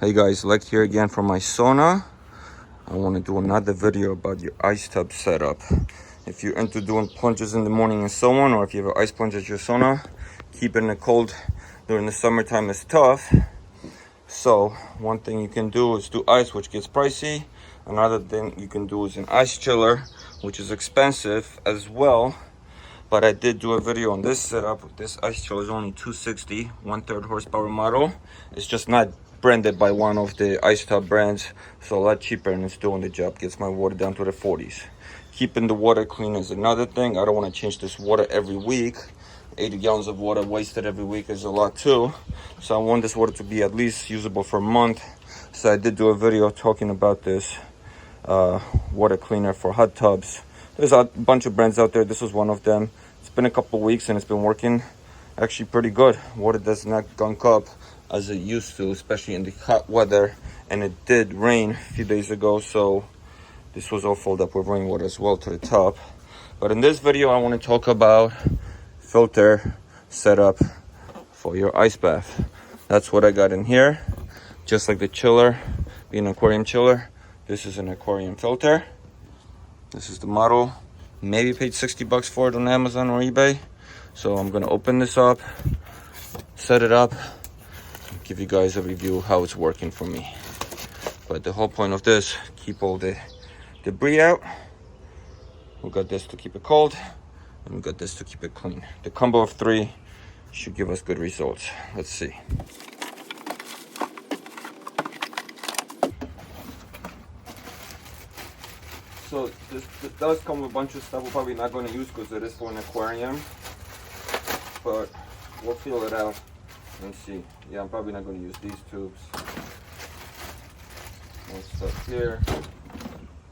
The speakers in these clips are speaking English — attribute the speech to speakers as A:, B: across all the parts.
A: Hey guys, LechK here again from my sauna. I want to do another video about your ice tub setup. If you're into doing plunges in the morning and so on, or if you have an ice plunge at your sauna, keeping it cold during the summertime is tough. So one thing you can do is do ice, which gets pricey. Another thing you can do is an ice chiller, which is expensive as well. But I did do a video on this setup. This ice chiller is only 260, 1/3 horsepower model. It's just not branded by one of the ice tub brands, so a lot cheaper, and it's doing the job. Gets my water down to the 40s. Keeping the water clean is another thing. I don't want to change this water every week. 80 gallons of water wasted every week is a lot too. So I want this water to be at least usable for a month. So I did do a video talking about this water cleaner for hot tubs. There's a bunch of brands out there. This was one of them. It's been a couple weeks and it's been working actually pretty good. Water does not gunk up as it used to, especially in the hot weather. And it did rain a few days ago, so this was all filled up with rainwater as well to the top. But in this video, I want to talk about filter setup for your ice bath. That's what I got in here. Just like the chiller, being an aquarium chiller, this is an aquarium filter. This is the model. Maybe paid 60 bucks for it on Amazon or eBay. So I'm gonna open this up, set it up, give you guys a review how it's working for me. But the whole point of this, keep all the debris out. We got this to keep it cold, and we got this to keep it clean. The combo of three should give us good results. Let's see. So this does come with a bunch of stuff we're probably not going to use because it is for an aquarium, but we'll feel it out and see. Yeah, I'm probably not going to use these tubes. More stuff here.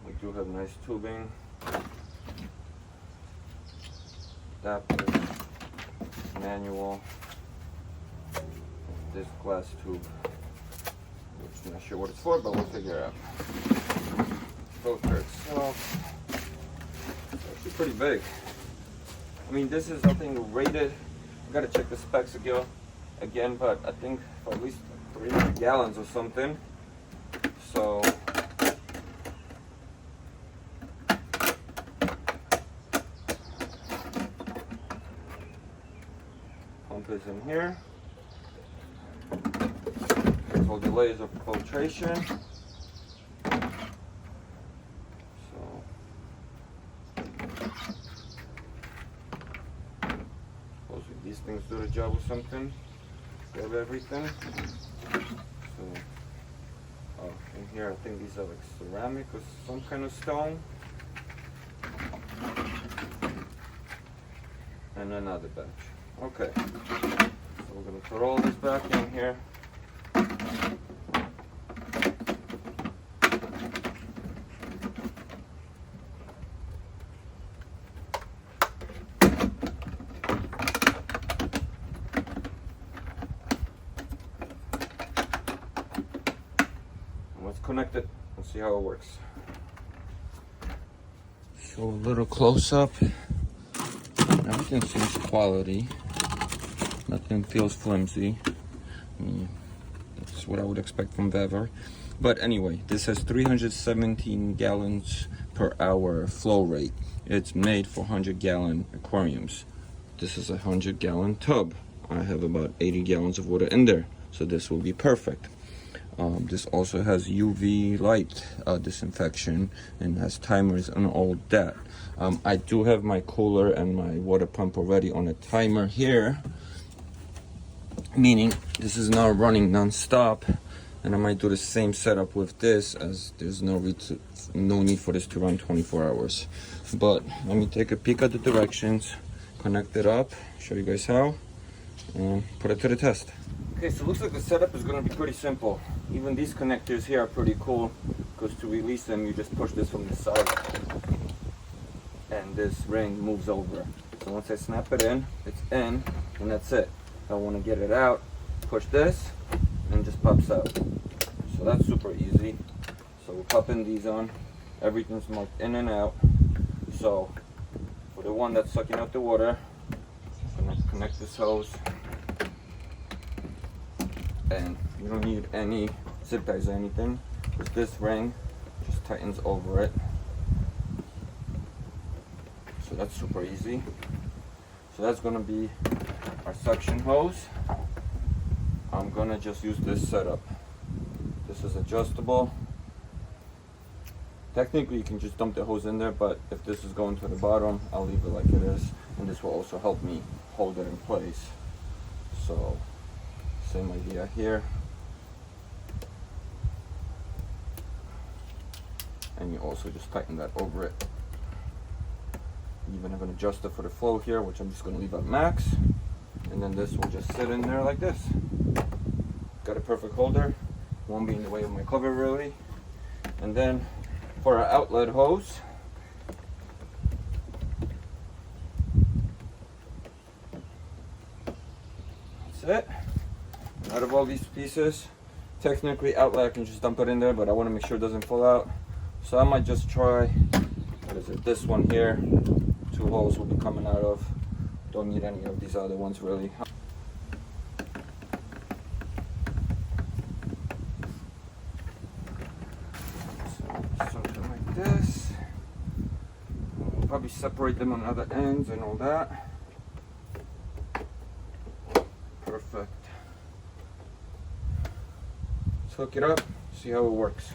A: We do have nice tubing. Adapter, manual, this glass tube, which I'm not sure what it's for, but we'll figure it out. Filter itself, it's actually pretty big. I mean, this is, I think, rated. I gotta check the specs again, but I think for at least 300 gallons or something. So pump is in here. There's all the layers of filtration. These things do the job with something. Grab everything. So, in here I think these are like ceramic or some kind of stone. And another batch. Okay. So we're gonna put all this back in here. Let's connect it and see how it works. Show a little close up. Everything seems quality. Nothing feels flimsy. I mean, that's what I would expect from Vever. But anyway, this has 317 gallons per hour flow rate. It's made for 100-gallon aquariums. This is a 100-gallon tub. I have about 80 gallons of water in there, so this will be perfect. This also has UV light disinfection and has timers and all that. I do have my cooler and my water pump already on a timer here, meaning this is now running non-stop, and I might do the same setup with this, as there's no need for this to run 24 hours. But let me take a peek at the directions, connect it up, show you guys how, and put it to the test. Okay, so it looks like the setup is going to be pretty simple. Even these connectors here are pretty cool, because to release them you just push this from the side and this ring moves over. So once I snap it in, it's in, and that's it. If I want to get it out, push this and it just pops out. So that's super easy. So we're popping these on. Everything's marked in and out. So for the one that's sucking out the water, I'm going to connect this hose. And you don't need any zip ties or anything, because this ring just tightens over it. So that's super easy. So that's gonna be our suction hose. I'm gonna just use this setup. This is adjustable. Technically you can just dump the hose in there, but if this is going to the bottom, I'll leave it like it is, and this will also help me hold it in place. So same idea here. And you also just tighten that over it. Even have an adjuster for the flow here, which I'm just going to leave at max, and then this will just sit in there like this. Got a perfect holder, won't be in the way of my cover really. And then for our outlet hose, that's it. And out of all these pieces, technically outlet I can just dump it in there, but I want to make sure it doesn't fall out. So I might just try, what is it, this one here. 2 holes will be coming out of. Don't need any of these other ones really. So, something like this. We'll probably separate them on other ends and all that. Perfect. Let's hook it up, see how it works.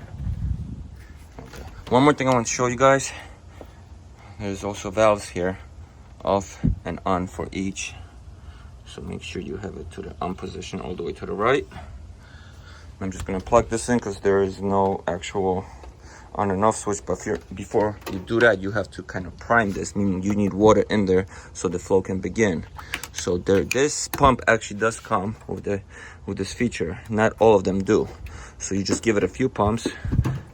A: Okay. One more thing I want to show you guys. There's also valves here, off and on for each. So make sure you have it to the on position all the way to the right. I'm just gonna plug this in because there is no actual on and off switch, but before you do that, you have to kind of prime this, meaning you need water in there so the flow can begin. So this pump actually does come with this feature. Not all of them do. So you just give it a few pumps,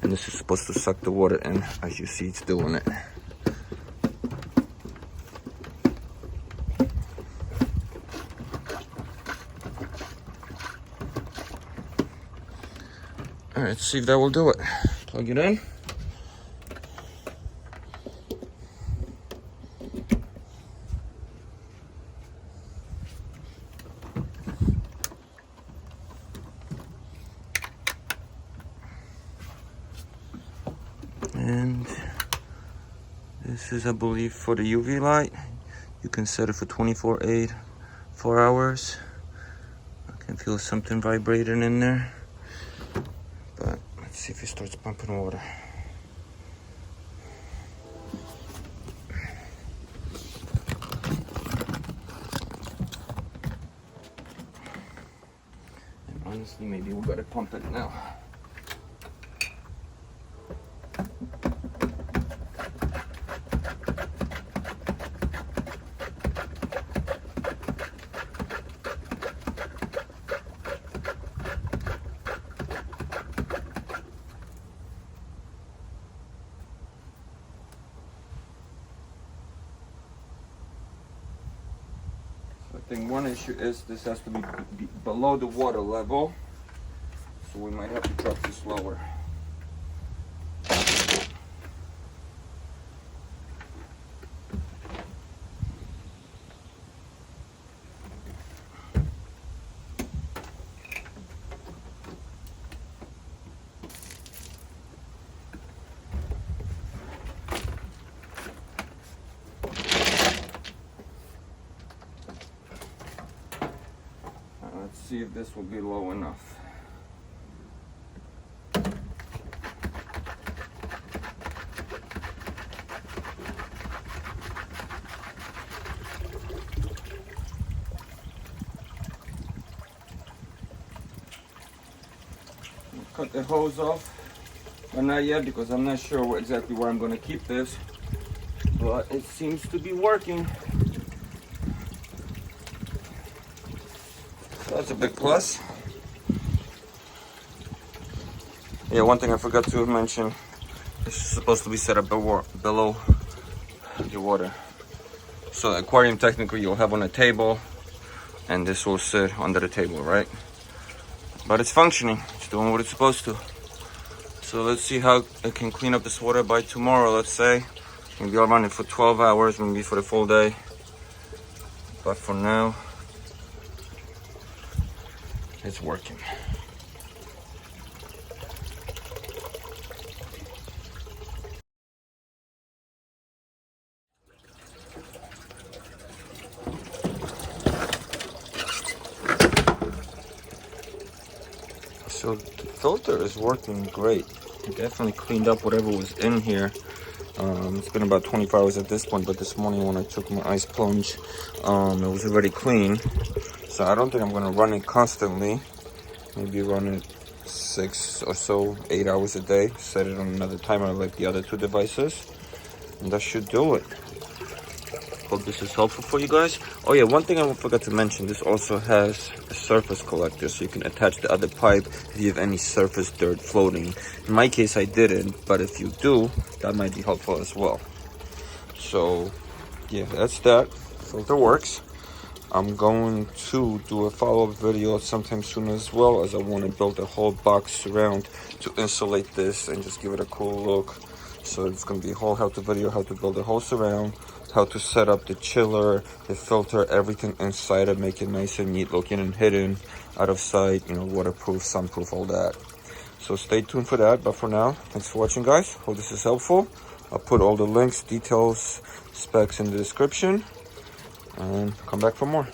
A: and this is supposed to suck the water in. As you see, it's doing it. All right, let's see if that will do it. Plug it in. And this is, I believe, for the UV light. You can set it for 24/8, 4 hours. I can feel something vibrating in there. But let's see if it starts pumping water. And honestly, maybe we gotta pump it now. I think one issue is this has to be below the water level, so we might have to drop this lower. Let's see if this will be low enough. Cut the hose off, but not yet because I'm not sure exactly where I'm going to keep this, but it seems to be working. That's a big plus. Yeah, one thing I forgot to mention, this is supposed to be set up below the water. So the aquarium technically you'll have on a table, and this will sit under the table, right? But it's functioning, it's doing what it's supposed to. So let's see how it can clean up this water by tomorrow, let's say. Maybe I'll run it for 12 hours, maybe for the full day. But for now, it's working. So the filter is working great. It definitely cleaned up whatever was in here. It's been about 24 hours at this point, but this morning when I took my ice plunge, it was already clean. So I don't think I'm gonna run it constantly. Maybe run it 6 or so, 8 hours a day. Set it on another timer like the other two devices, and that should do it. Hope this is helpful for you guys. Oh yeah, one thing I forgot to mention, this also has a surface collector, so you can attach the other pipe if you have any surface dirt floating. In my case, I didn't, but if you do, that might be helpful as well. So yeah, that's that. Filter works. I'm going to do a follow-up video sometime soon as well, as I want to build a whole box surround to insulate this and just give it a cool look. So it's going to be a whole how-to video, how to build a whole surround, how to set up the chiller, the filter, everything inside it, make it nice and neat looking and hidden, out of sight, you know, waterproof, sunproof, all that. So stay tuned for that. But for now, thanks for watching, guys. Hope this is helpful. I'll put all the links, details, specs in the description, and come back for more.